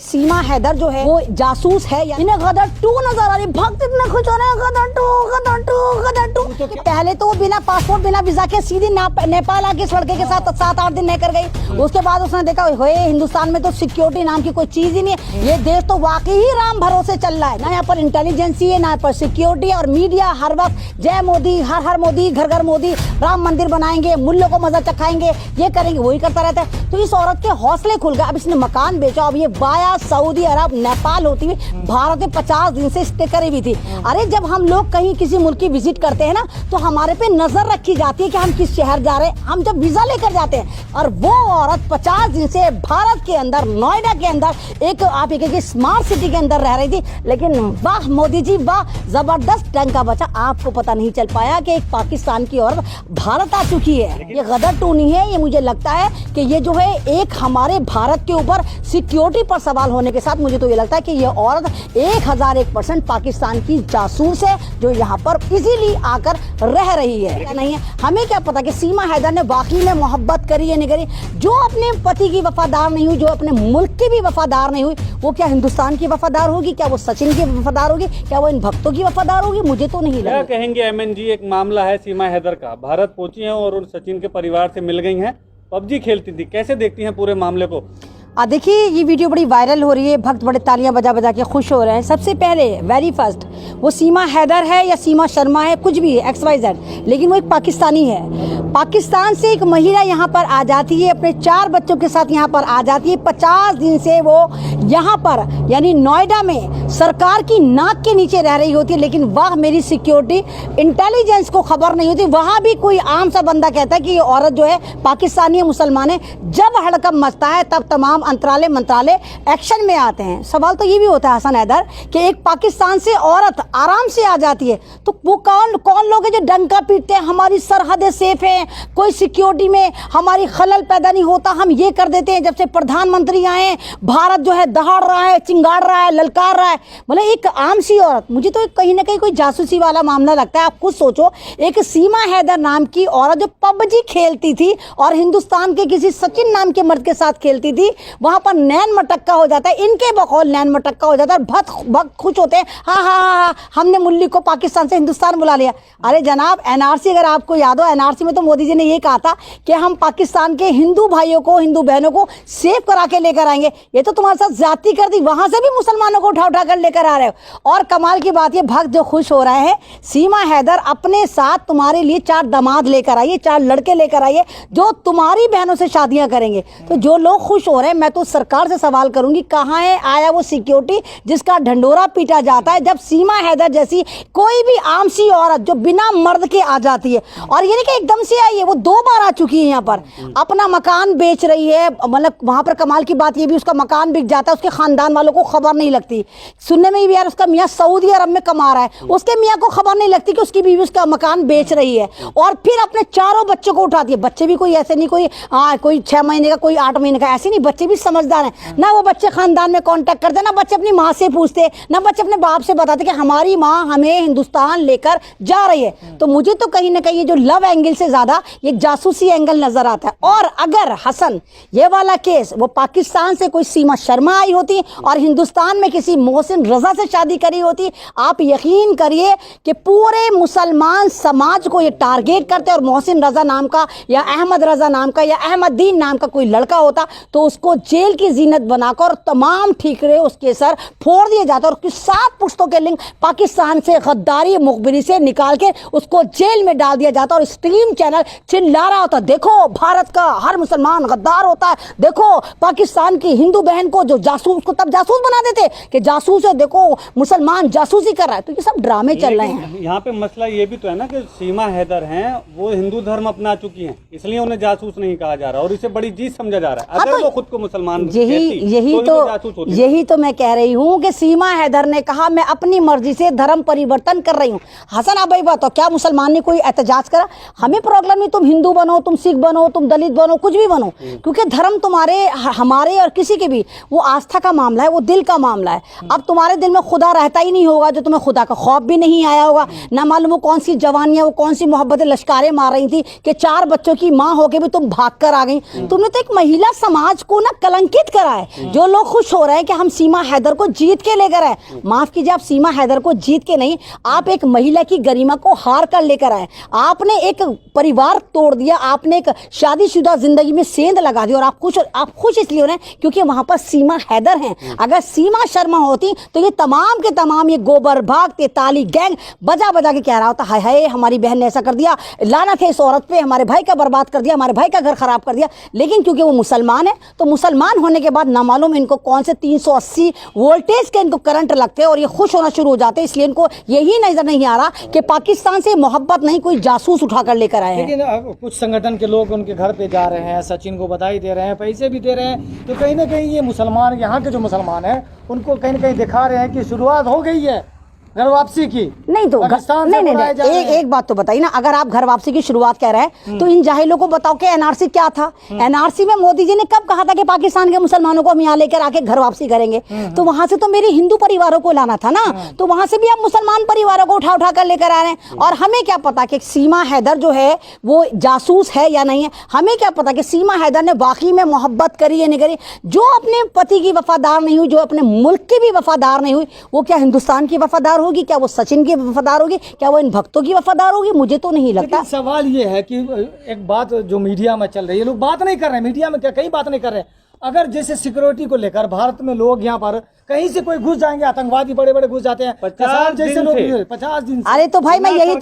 सीमा हैदर जो है वो जासूस है या इन्हें गदर 2 नजर आ रही। भक्त इतना खुश हो रहे हैं, गदर 2। पहले तो वो बिना पासपोर्ट बिना वीजा के सीधी नेपाल आके इस लड़के के साथ 7-8 दिन रहकर गई। उसके बाद उसने देखा हिंदुस्तान में तो सिक्योरिटी नाम की कोई चीज ही नहीं है, ये देश तो वाकई ही राम भरोसे चल रहा है। ना यहाँ पर इंटेलिजेंसी है, ना यहाँ पर सिक्योरिटी, और मीडिया हर वक्त जय मोदी, हर हर मोदी, घर घर मोदी, राम मंदिर बनाएंगे, मुल्लों को मजा चखाएंगे, ये करेंगे, वही करता रहता है। तो इस औरत के हौसले खुल गए। अब इसने मकान बेचा, अब ये बाया सऊदी अरब नेपाल होती हुई भारत में 50 दिन से स्टे करे भी थी। अरे जब हम लोग कहीं किसी मुल्क की विजिट करते हैं ना, तो हमारे पे नजर रखी जाती है कि हम किस शहर जा रहे हैं, हम जब वीजा लेकर जाते हैं। और वो औरत 50 दिन से भारत के अंदर, नोएडा के अंदर, एक आप एक स्मार्ट सिटी के अंदर रह रही थी। लेकिन वाह मोदी जी वाह, जबरदस्त डंका बचा। आपको पता नहीं चल पाया कि एक पाकिस्तान की औरत भारत आ चुकी है। ये गदर टू नहीं है, ये मुझे लगता है कि ये जो है एक हमारे भारत के ऊपर सिक्योरिटी पर सवाल होने के साथ मुझे तो ये लगता है कि ये औरत 1001% पाकिस्तान की जासूस है, जो यहाँ पर इजीली आकर रह रही है। क्या नहीं है, हमें क्या पता कि सीमा हैदर ने वाकई में मोहब्बत करी या नहीं करी। जो अपने पति की वफादार नहीं हुई, जो अपने मुल्क की भी वफादार नहीं हुई, वो क्या हिंदुस्तान की वफादार होगी? क्या वो सचिन की वफादार होगी? क्या वो इन भक्तों की वफादार होगी? मुझे तो नहीं लगता। क्या कहेंगे एमएन जी, एक मामला है सीमा हैदर का, भारत पहुंची हैं और उन सचिन के परिवार से मिल गई हैं, पबजी खेलती थी, कैसे देखती हैं पूरे मामले को? देखिए ये वीडियो बड़ी वायरल हो रही है, भक्त बड़े तालियां बजा बजा के खुश हो रहे हैं। सबसे पहले वेरी फर्स्ट, वो सीमा हैदर है या सीमा शर्मा है, कुछ भी है, XYZ, लेकिन वो एक पाकिस्तानी है। पाकिस्तान से एक महिला यहाँ पर आ जाती है, अपने 4 बच्चों के साथ यहाँ पर आ जाती है। 50 दिन से वो यहाँ पर यानी नोएडा में सरकार की नाक के नीचे रह रही होती है। लेकिन वाह मेरी सिक्योरिटी इंटेलिजेंस को खबर नहीं होती। वहाँ भी कोई आम सा बंदा कहता है कि ये औरत जो है पाकिस्तानी है, मुसलमान है। जब हड़कंप मचता है तब तमाम मंत्रालय एक्शन में आते हैं। सवाल तो ये भी होता है हसन हैदर कि एक पाकिस्तान से औरत आराम से आ जाती है, तो वो कौन लोग हैं जो डंका पीटते हैं हमारी सरहदें सेफ हैं, कोई सिक्योरिटी में हमारी खलल पैदा नहीं होता, हम ये कर देते हैं। जब से प्रधानमंत्री आए भारत जो है दहाड़ रहा है, चिंगाड़ रहा है, ललकार रहा है। मतलब एक आम सी औरत, मुझे तो कहीं ना कहीं कोई जासूसी वाला मामला लगता है। आप खुद सोचो, एक सीमा हैदर नाम की औरत जो पबजी खेलती थी और हिंदुस्तान के किसी सचिन नाम के मर्द के साथ खेलती थी, वहां पर नैन मटक्का हो जाता है, इनके बकौल नैन मटक्का हो जाता है। भक्त खुश होते हैं, हाँ हमने मुल्ली को पाकिस्तान से हिंदुस्तान बुला लिया। अरे जनाब NRC, अगर आपको याद हो, NRC में तो मोदी जी ने ये कहा था कि हम पाकिस्तान के हिंदू भाइयों को, हिंदू बहनों को सेफ करा के लेकर आएंगे। ये तो तुम्हारे साथ ज्यादती कर दी, वहां से भी मुसलमानों को उठा कर लेकर आ रहे हो। और कमाल की बात, ये भक्त जो खुश हो रहे हैं, सीमा हैदर अपने साथ तुम्हारे लिए 4 दामाद लेकर आइए, 4 लड़के लेकर आइए जो तुम्हारी बहनों से शादियां करेंगे। तो जो लोग खुश हो रहे हैं, मैं तो सरकार से सवाल करूंगी, कहां है आया वो सिक्योरिटी जिसका ढंडोरा पीटा जाता है जब सीमा हैदर जैसी कोई भी आम सी औरत जो बिना मर्द के आ जाती है। और ये नहीं कि एकदम से आई है, वो 2 बार आ चुकी है यहाँ पर, अपना मकान बेच रही है। मतलब वहां पर कमाल की बात ये भी, उसका मकान बिक जाता है, उसके खानदान वालों को खबर नहीं लगती। सुनने में भी यार उसका मियाँ सऊदी अरब में कमा रहा है, उसके मियाँ को खबर नहीं लगती कि उसकी बीवी उसका मकान बेच रही है। और फिर अपने 4 बच्चों को उठाती है। बच्चे भी कोई ऐसे नहीं कोई 6 महीने का, कोई 8 महीने का, ऐसे नहीं, बच्चे भी समझदार हैं ना। वो बच्चे खानदान में कांटेक्ट करते, ना बच्चे अपनी माँ से पूछते, ना बच्चे अपने बाप से बताते कि हमारी माँ हमें हिंदुस्तान लेकर जा रही है। तो मुझे तो कहीं ना कहीं ये जो लव एंगल से ज्यादा ये जासूसी एंगल नजर आता है। और अगर हसन ये वाला केस वो पाकिस्तान से कोई सीमा शर्मा आई होती और हिंदुस्तान में किसी मोहसिन रजा से शादी करी होती, आप यकीन करिए कि पूरे मुसलमान समाज को ये टारगेट करते। और मोहसिन रजा नाम का या अहमद रजा नाम का या अहमदीन नाम का कोई लड़का होता तो उसको जेल की जीनत बनाकर तमाम ठीकरे उसके सर फोड़ दिए जाते और उसकी 7 पुश्तों के लिंक पाकिस्तान से गद्दारी मुखबिरी से निकाल के उसको जेल में डाल दिया जाता। और स्ट्रीम चैनल चिल्ला रहा होता, देखो भारत का हर मुसलमान गद्दार होता है, देखो पाकिस्तान की हिंदू बहन को जो जासूस को तब जासूस बना देते कि जासूस है, देखो मुसलमान जासूसी कर रहा है। तो ये सब ड्रामे चल रहे हैं। यहाँ पे मसला ये भी तो है ना कि सीमा हैदर हैं, वो हिंदू धर्म अपना चुकी हैं, इसलिए उन्हें जासूस नहीं कहा जा रहा और इसे बड़ी जीत समझा जा रहा है। अगर वो खुद को मुसलमान यही तो मैं कह रही हूँ कि सीमा हैदर ने कहा मैं अपनी मर्जी से धर्म परिवर्तन कर रही हूँ। हसन आप भाई बात, क्या मुसलमान ने कोई एहतजाज करा? हमें प्रॉब्लम नहीं, तुम हिंदू बनो, तुम सिख बनो, तुम दलित बनो, कुछ भी बनो, क्योंकि धर्म तुम्हारे, हमारे और किसी के भी वो आस्था का मामला है, वो दिल का मामला है। अब तुम्हारे दिल में खुदा रहता ही नहीं होगा, जो तुम्हें खुदा का खौफ भी नहीं आया होगा, ना मालूम वो कौन सी जवानियां, वो कौन सी मोहब्बतें लश्कारें मार रही थी कि 4 बच्चों की माँ होके भी तुम भाग कर आ गई। तुमने तो एक महिला समाज को ना कलंकित करा है। जो लोग खुश हो रहे हैं कि हम सीमा हैदर को जीत के लेकर आए, माफ कीजिए, आप सीमा हैदर को जीत के नहीं, आप एक महिला की गरिमा को हार कर लेकर आए। आपने एक परिवार तोड़ दिया, आपने एक शादीशुदा जिंदगी में सेंध लगा दी, और आप खुश इसलिए हो रहे हैं क्योंकि वहां पर सीमा हैदर हैं। अगर सीमा शर्मा होती तो ये तमाम के तमाम ये गोबर भाग तेताली गैंग बजा बजा के कह रहा होता, हाय हाय हमारी बहन ने ऐसा कर दिया, लानत है इस औरत पे, हमारे भाई का बर्बाद कर दिया, हमारे भाई का घर खराब कर दिया। लेकिन क्योंकि वो मुसलमान है, तो मुसलमान होने के बाद ना मालूम इनको कौन से 380 वोल्टेज के इनको करंट लगते हैं और ये खुश होना शुरू हो जाते हैं। इसलिए इनको यही नजर नहीं आ रहा कि पाकिस्तान से मोहब्बत नहीं, कोई जासूस उठाकर लेकर आए हैं। लेकिन कुछ संगठन के लोग उनके घर पे जा रहे हैं, सचिन को बधाई दे रहे हैं, पैसे भी दे रहे हैं, तो कहीं ना कहीं ये मुसलमान, यहाँ के जो मुसलमान हैं उनको कहीं ना कहीं दिखा रहे हैं कि शुरुआत हो गई है घर वापसी की। नहीं तो नहीं, एक बात तो बताइए ना, अगर आप घर वापसी की शुरुआत कह रहे हैं तो इन जाहिलों को बताओ कि एनआरसी क्या था। एनआरसी में मोदी जी ने कब कहा था कि पाकिस्तान के मुसलमानों को हम यहाँ लेकर आके घर वापसी करेंगे? तो वहां से तो मेरे हिंदू परिवारों को लाना था ना, तो वहां से भी आप मुसलमान परिवारों को उठा उठा कर लेकर आ रहे हैं। और हमें क्या पता कि सीमा हैदर जो है वो जासूस है या नहीं है? हमें क्या पता कि सीमा हैदर ने वाकई में मोहब्बत करी या नहीं करी? जो अपने पति की वफादार नहीं हुई, जो अपने मुल्क की भी वफादार नहीं हुई, वो क्या हिंदुस्तान की वफादार होगी? क्या वो सचिन की वफादार होगी? क्या वो इन भक्तों की वफादार होगी? मुझे तो नहीं लगता। सवाल ये है कि एक बात जो मीडिया में चल रही है, लोग बात नहीं कर रहे हैं, मीडिया में क्या कई बात नहीं कर रहे हैं। अगर जैसे सिक्योरिटी को लेकर भारत में लोग यहाँ पर कहीं से कोई घुस जाएंगे, आतंकवादी बड़े बड़े घुस जाते हैं, 50 जैसे लोग 50 दिन। अरे तो भाई मैं यही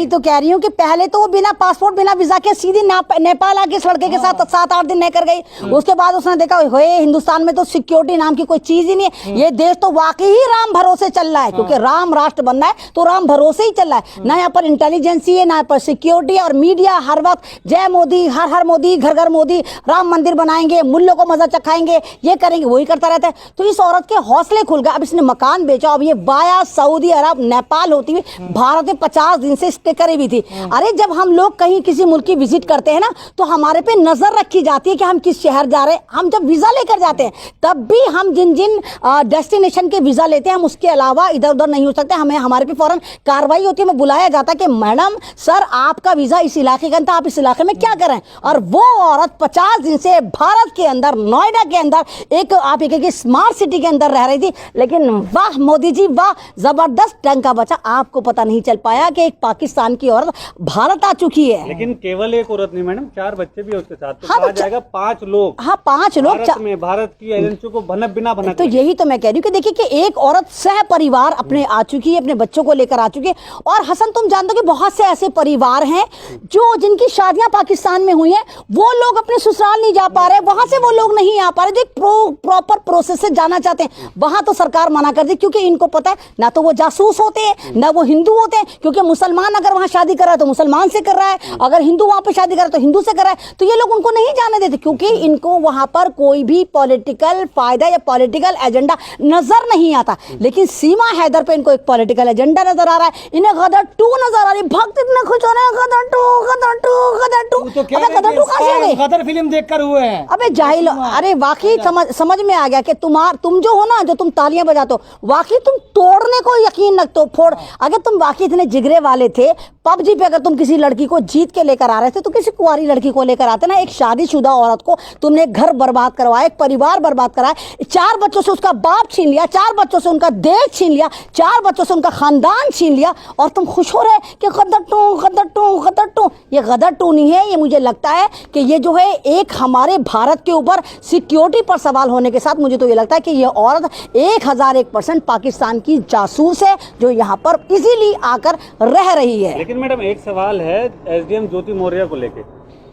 तो कह रही हूँ कि पहले तो वो बिना पासपोर्ट बिना वीजा के सीधी नेपाल आके इस लड़के के साथ 7-8 दिन नहीं कर गई। उसके बाद उसने देखा हिंदुस्तान में तो सिक्योरिटी नाम की कोई चीज ही नहीं है, ये देश तो वाकई ही राम भरोसे चल रहा है, क्योंकि राम राष्ट्र बनना है तो राम भरोसे ही चल रहा है ना। यहाँ पर इंटेलिजेंसी है, ना यहाँ पर सिक्योरिटी, और मीडिया हर वक्त जय मोदी, हर हर मोदी, घर घर मोदी, राम मंदिर बनाएंगे, मुल्लों को मजा चखाएंगे, ये करेंगे, वही करता रहता है। तो इस औरत के हौसले खुल गए। अब इसने मकान बेचा, अब ये वाया सऊदी अरब नेपाल होती हुई भारत में 50 दिन से स्टे करे भी थी। अरे जब हम लोग कहीं किसी मुल्क की विजिट करते हैं ना, तो हमारे पे नजर रखी जाती है कि हम किस शहर जा रहे हैं। हम जब वीजा लेकर जाते हैं तब भी हम जिन जिन डेस्टिनेशन के वीजा लेते हैं, हम उसके अलावा इधर उधर नहीं हो सकते। हमें हमारे पे फौरन कार्रवाई होती है, हमें बुलाया जाता है कि मैडम सर आपका वीजा इस इलाके का था, आप इस इलाके में क्या कर रहे हैं? और वो औरत 50 दिन से भारत के अंदर, नोएडा के अंदर, एक आप एक स्मार्ट सिटी के अंदर रह रही थी। लेकिन वाह मोदी जी वाह, जबरदस्त डंका बचा। आपको पता नहीं चल पाया कि एक पाकिस्तान की औरत भारत आ चुकी है। लेकिन केवल एक औरत नहीं मैडम, 4 बच्चे भी उसके साथ, तो हाँ, कहा जाएगा 5 लोग। हाँ 5 लोग भारत की एजेंसियों को भनक बिना भनक। तो यही तो मैं कह रही हूँ कि देखिए कि एक औरत सह परिवार अपने आ चुकी है, अपने बच्चों को लेकर आ चुकी है। और हसन तुम जानते हो कि बहुत से ऐसे परिवार हैं जो जिनकी शादियां पाकिस्तान में हुई हैं, वो लोग अपने ससुराल नहीं जा पा रहे, वहां से वो लोग नहीं आ पा रहे, जो प्रॉपर प्रोसेस से जाना चाहते हैं। वहां तो सरकार मना कर दी, क्योंकि इनको पता है ना तो वो जासूस होते हैं ना वो हिंदू होते हैं। क्योंकि मुसलमान अगर वहां शादी कर रहा है तो मुसलमान से कर रहा है, अगर हिंदू वहां पे शादी कर रहा है तो हिंदू से कर रहा है। तो ये लोग उनको नहीं जाने देते, क्योंकि इनको वहां पर कोई भी पॉलिटिकल फायदा या पॉलिटिकल एजेंडा नजर नहीं आता। लेकिन सीमा हैदर पे इनको एक पॉलिटिकल एजेंडा नजर आ रहा है। इन्हें गदर 2 नजर आ रही, भक्त इतने खुश हो रहे हैं, गदर 2 गदर 2 गदर 2। गदर 2 कहां से आ गई? गदर फिल्म देखकर हुए हैं। अबे जाहिल, अरे वाकई समझ में आ गया कि तुम जो हो ना, जो तुम तालियां बजाते हो, वाकई तुम तोड़ने को यकीन रखते हो। फोड़, अगर तुम वाकई इतने जिगरे वाले थे, पबजी पे अगर तुम किसी लड़की को जीत के लेकर आ रहे थे तो किसी कुंवारी लड़की को लेकर आते ना। एक शादीशुदा औरत को तुमने घर बर्बाद करवाया, एक परिवार बर्बाद कराया, 4 बच्चों से उसका बाप छीन लिया, 4 बच्चों से उनका देश छीन लिया, 4 बच्चों से उनका खानदान छीन लिया, और तुम खुश हो रहे कि गदर 2 गदर 2 गदर 2। ये गदर 2 नहीं है, ये मुझे लगता है कि ये जो है एक हमारे भारत के ऊपर सिक्योरिटी पर सवाल होने के साथ मुझे तो ये लगता है कि ये औरत 1001% पाकिस्तान की जासूस है, जो यहाँ पर इजीली आकर रह रही है। लेकिन मैडम एक सवाल है एसडीएम ज्योति मौर्य को लेके,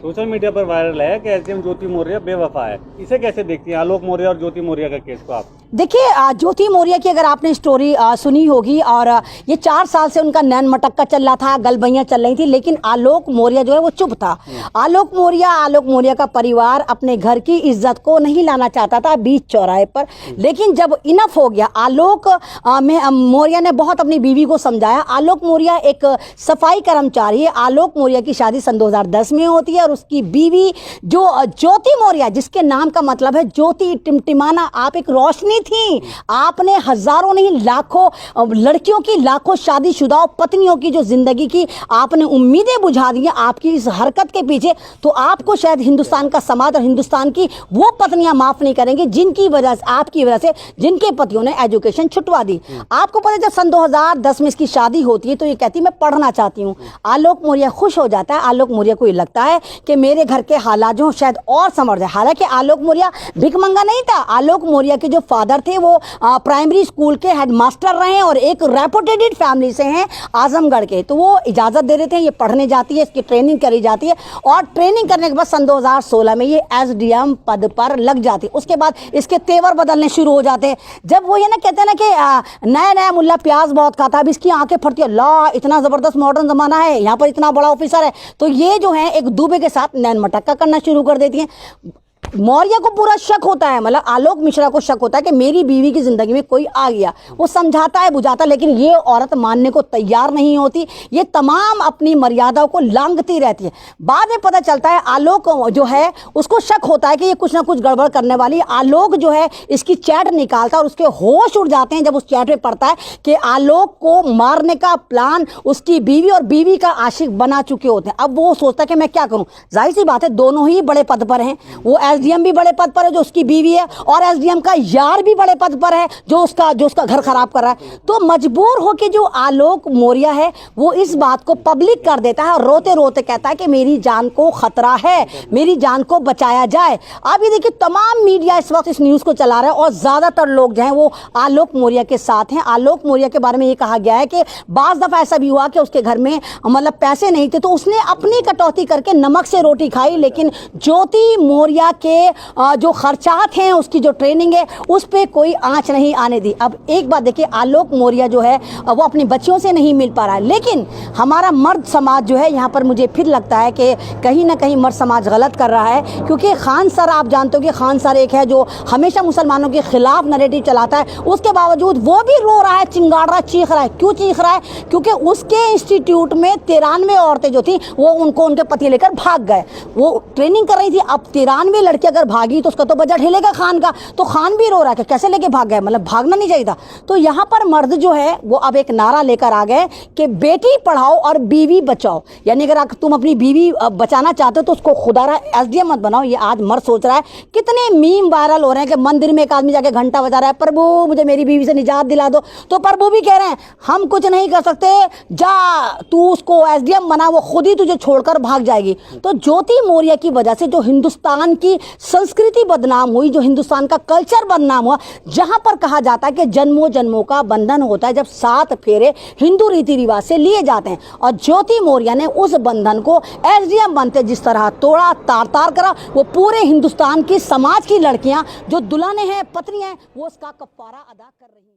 सोशल मीडिया पर वायरल है कि एसडीएम ज्योति मौर्य बेवफा है। इसे कैसे देखती हैं आलोक मौर्य और ज्योति मौर्य का केस को आप? देखिए ज्योति मौर्य की अगर आपने स्टोरी सुनी होगी, और ये 4 साल से उनका नैन मटक्का चल रहा था, गलबैयां चल रही थी, लेकिन आलोक मौर्य जो है वो चुप था। आलोक मौर्य का परिवार अपने घर की इज्जत को नहीं लाना चाहता था बीच चौराहे पर। लेकिन जब इनफ हो गया, आलोक मौर्य ने बहुत अपनी बीवी को समझाया। आलोक मौर्य एक सफाई कर्मचारी है। आलोक मौर्य की शादी सन 2010 में होती है, और उसकी बीवी जो ज्योति मौर्य, जिसके नाम का मतलब है ज्योति टिमटिमाना, आप एक रोशनी नहीं थी। आपने हजारों नहीं लाखों लड़कियों की, लाखों शादीशुदा पत्नियों की जो जिंदगी की आपने उम्मीदें बुझा दी हैं आपकी इस हरकत के पीछे। तो आपको शायद हिंदुस्तान का समाज और हिंदुस्तान की वो पत्नियां माफ नहीं करेंगी जिनकी वजह से, आपकी वजह से, जिनके पतियों ने एजुकेशन छुटवा दी। आपको पता है जब सन 2010 में इसकी शादी होती है तो ये कहती मैं पढ़ना चाहती हूँ। आलोक मौर्य खुश हो जाता है। आलोक मौर्य को ये लगता है कि मेरे घर के हालात जो शायद और संवर जाए। हालांकि आलोक मौर्य भिखमंगा नहीं था। आलोक मौर्य के जो फादर थे वो प्राइमरी स्कूल के हेडमास्टर रहे हैं और एक रेपुटेटेड फैमिली से हैं, आजमगढ़ के। तो वो इजाज़त दे देते हैं, ये पढ़ने जाती है, इसकी ट्रेनिंग करी जाती है और ट्रेनिंग करने के बाद सन 2016 में ये SDM पद पर लग जाती है। उसके बाद इसके तेवर बदलने शुरू हो जाते हैं। जब वो ये ना कहते हैं ना कि नया नया मुल्ला प्याज बहुत खाता है, अब इसकी आंखें फटती है, ला इतना ज़बरदस्त मॉडर्न ज़माना है, यहाँ पर इतना बड़ा ऑफिसर है। तो ये जो है एक दूबे के साथ नैन मटक्का करना शुरू कर देती हैं। मौर्य को पूरा शक होता है, मतलब आलोक मिश्रा को शक होता है कि मेरी बीवी की जिंदगी में कोई आ गया। वो समझाता है, बुझाता, लेकिन ये औरत मानने को तैयार नहीं होती। ये तमाम अपनी मर्यादाओं को लांघती रहती है। बाद में पता चलता है आलोक जो है उसको शक होता है कि ये कुछ ना कुछ गड़बड़ करने वाली। आलोक जो है इसकी चैट निकालता है और उसके होश उड़ जाते हैं जब उस चैट में पढ़ता है कि आलोक को मारने का प्लान उसकी बीवी और बीवी का आशिक बना चुके होते हैं। अब वो सोचता है कि मैं क्या करूं। जाहिर सी बात है दोनों ही बड़े पद पर हैं। वो SDM भी बड़े पद पर है जो उसकी बीवी है, और SDM का यार भी बड़े पद पर है जो उसका घर खराब कर रहा है। तो मजबूर होकर जो आलोक मौर्य है वो इस बात को पब्लिक कर देता है और रोते रोते कहता है कि मेरी जान को खतरा है, मेरी जान को बचाया जाए। आप ये देखिए तमाम मीडिया इस वक्त इस न्यूज़ को चला रहा है और ज़्यादातर लोग जो हैं वो आलोक मौर्य के साथ हैं। आलोक मौर्य के बारे में ये कहा गया है कि बाज़ दफ़ा ऐसा भी हुआ कि उसके घर में मतलब पैसे नहीं थे तो उसने अपनी कटौती करके नमक से रोटी खाई, लेकिन ज्योति मौर्य के जो खर्चात हैं, उसकी जो ट्रेनिंग है, उस पर कोई आंच नहीं आने दी। अब एक बात देखिए, आलोक मौर्य जो है वो अपनी बच्चियों से नहीं मिल पा रहा है, लेकिन हमारा मर्द समाज जो है यहाँ पर मुझे फिर लगता है कि कहीं ना कहीं मर्द समाज गलत कर रहा है। क्योंकि खान सर, आप जानते हो कि खान सर एक है जो हमेशा मुसलमानों के खिलाफ नैरेटिव चलाता है, उसके बावजूद वो भी रो रहा है, चिंगाड़ रहा है, चीख रहा है। क्यों चीख रहा है? क्योंकि उसके इंस्टीट्यूट में 93 औरतें जो थी वो उनको उनके पति लेकर भाग गए। वो ट्रेनिंग कर रही थी। अब 93 लड़की अगर भागी तो उसका तो बजट हिलेगा खान का। तो खान भी रो रहा है कि कैसे लेके भाग गए, मतलब भागना नहीं चाहिए था। तो यहाँ पर मर्द जो है वो अब एक नारा लेकर आ गए कि बेटी पढ़ाओ और बीवी बचाओ। यानी अगर तुम अपनी बीवी बचाना चाहते हो तो उसको खुदारा SDM मत बनाओ। ये आज मर्द सोच रहा है। कितने मीम वायरल हो रहे हैं कि मंदिर में एक आदमी जाके घंटा बजा रहा है, प्रभु मुझे मेरी बीवी से निजात दिला दो। तो प्रभु भी कह रहे हैं हम कुछ नहीं कर सकते, जा तू उसको SDM बना, वो खुद ही तुझे छोड़कर भाग जाएगी। तो ज्योति मौर्य की वजह से जो हिंदुस्तान की संस्कृति बदनाम हुई, जो हिंदुस्तान का कल्चर बदनाम हुआ, जहां पर कहा जाता है कि जन्मों जन्मों का बंधन होता है जब 7 फेरे हिंदू रीति रिवाज से लिए जाते हैं, और ज्योति मौर्य ने उस बंधन को SDM बनते जिस तरह तोड़ा, तार तार करा। वो पूरे हिंदुस्तान की समाज की लड़कियां जो दुल्हनें हैं, पत्नियां हैं, वो उसका कफ्फारा अदा कर रही हैं।